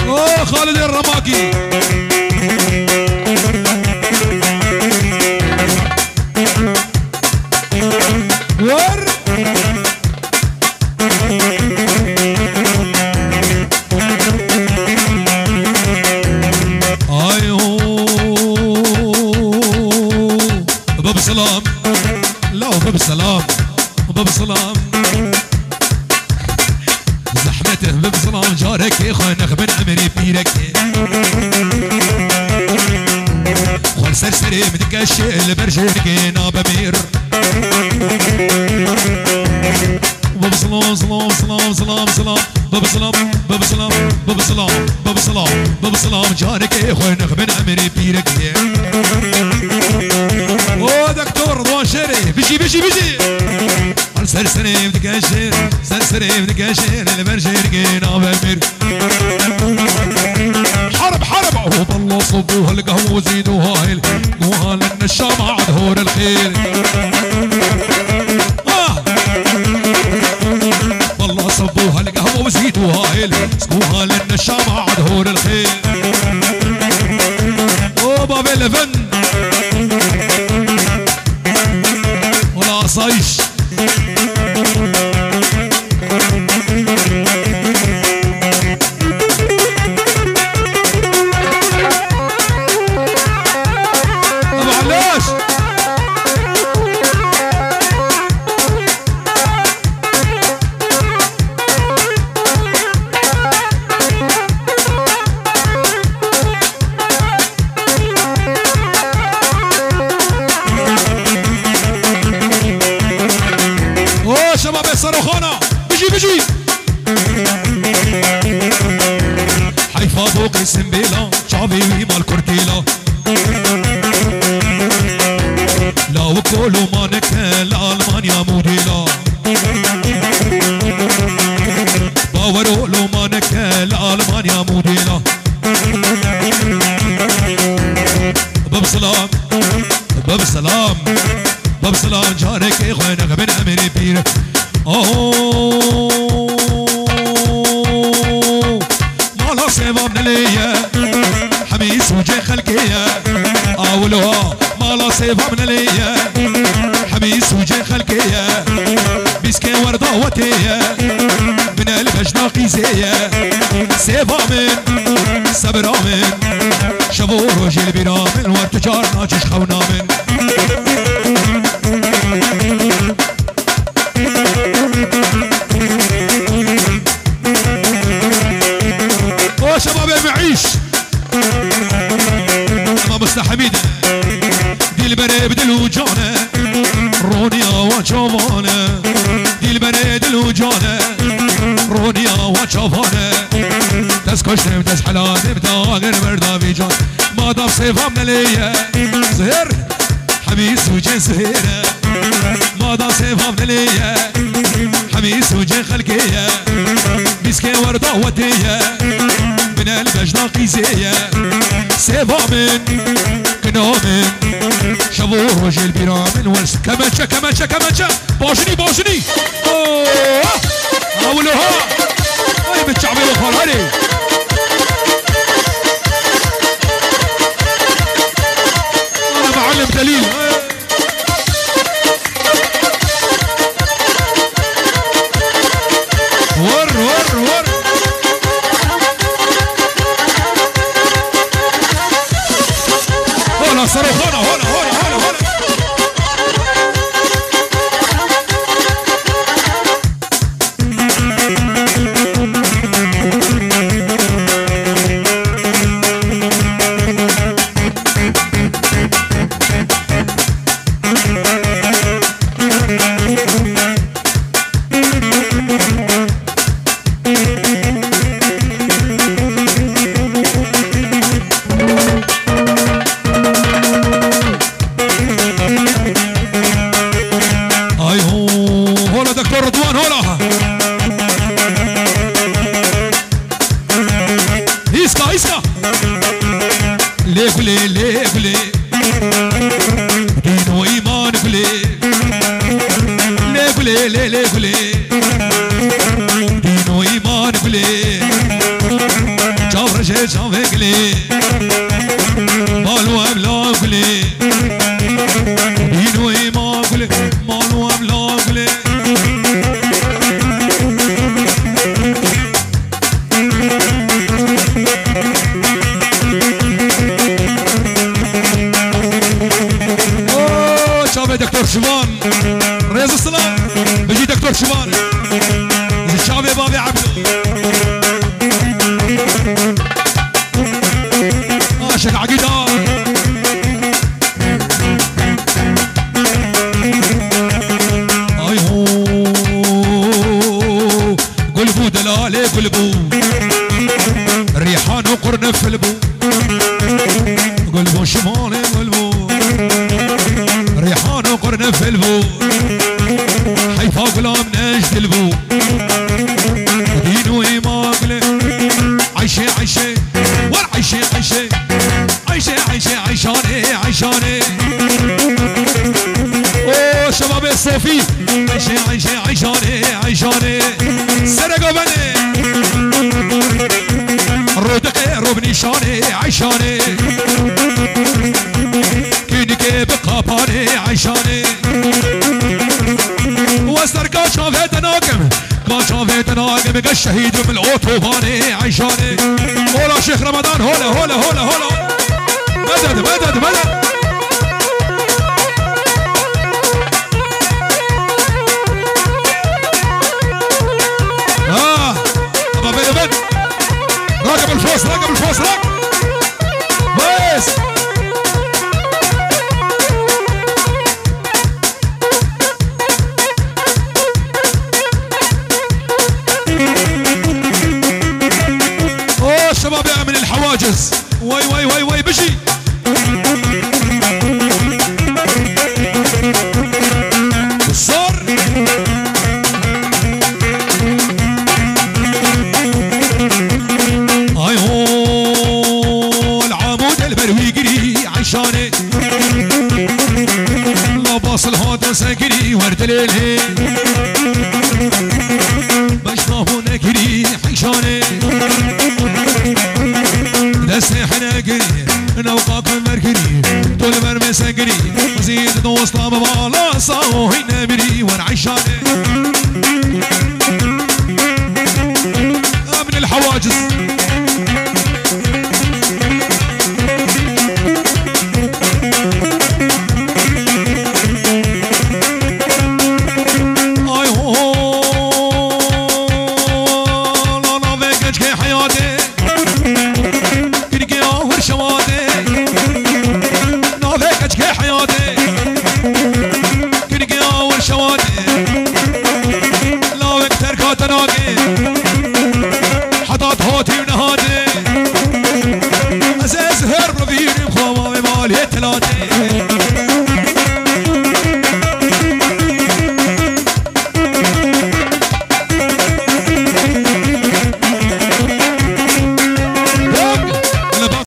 اوه خالد الرماكي ور باب السلام لا باب السلام باب السلام زحمته باب السلام جارك يا خانق بن عمري بيرك خل سرسري مدقش البرجيك نابمير باب السلام سلام سلام سلام سلام باب السلام باب السلام باب السلام باب السلام باب السلام جارك يا خانق بن عمري بيرك او دكتور رضوان شيري بيجي بيجي بيجي سرسري بدقاشر سرسري بدقاشر البرجير قينا بمير حرب حرب عهود الله صبوها القهوة وزيدوها هيل قوها لان الشمع دهور الخيل والله صبوها القهوة وزيدوها هيل قوها لان الشمع دهور الخيل او باب الفن ولا صيش شباب الصاروخانة بيجي بيجي حيفا فوق السنبيلة شعبي ويما الكورتيلا لا وكولو مانك لألمانيا موديلا باورو لو مانك لألمانيا موديلا باب سلام باب سلام باب سلام جارك يا خوينا بن عمري بير مالا سيفا من ليا حميس وجه خلقيا اولوها مالا سيفا من ليا حميس وجه خلقيا بيسكي ورده وتيا من الفجنا قيزيا سيفا من صبرا من شبور وجه البيرا من ورتجار ناجش خونا من شباب المعيش امام مستحميده دي البني بدلو جانا رونيا وشافانا دي البني بدلو جانا رونيا وشافانا تسكشتم تسحلات بتاغر مردا بيجان ما داب صيفا من ليا زهر حميس وجه زهيره ما داب صيفا من ليا حميس وجه خلقيه بيسكي ورده وديه من البجنا قيزيه سيفا من كنامن شبور وجه البيرا من ورس كمانشا كمانشا كمانشا باشني باشني اولوها هاي بالشعبي وخالي انا معلم دليل ور ور ور هنا صاروخنا هنا هنا هنا هنا ليه ليه ليه دين وإيمان ليه ليه ليه ليه ليه دين وإيمان قلي جاور شي جاوي قلي مال وأملاك قلي دين وإيمان قلي مال وأملاك قلي دكتور شوان رئيس السلام بيجي دكتور شوان الشعبي بابي عبدو عاشق عقيدة اي هو قلبو دلالي قلبو ريحان وقرن في البو قلبو شمالي قلبو ريحان وقرن في البو حيفا غلام نجد البو دين وإيمان عيشي عيشي ور عيشي عيشي عيشي عيشي عيشاني عيشاني اوه شباب الصوفي عيشي عيشي عيشاني عيشاني سرقوا بني رودقي روبني شاني عيشاني كيني بقاباني عيشاني وستر كاشافي تناقم كاشافي تناقم الشهيد من الاوتوباني عيشاني هولا شيخ رمضان هولا هولا هولا هولا مدد مدد مدد ابا بن راقب الفوس راقب الفوس راقب بس شباب من الحواجز وي وي وي وي بشي الصار هاي هو العمود البروي قري عيشاني لباس الهاتف سكري ورد ليلي بشرفه نكري عيشاني دستي حنا قري نوقاك مركري طول مرمي سكري وزيد دوستا ببالا صاوي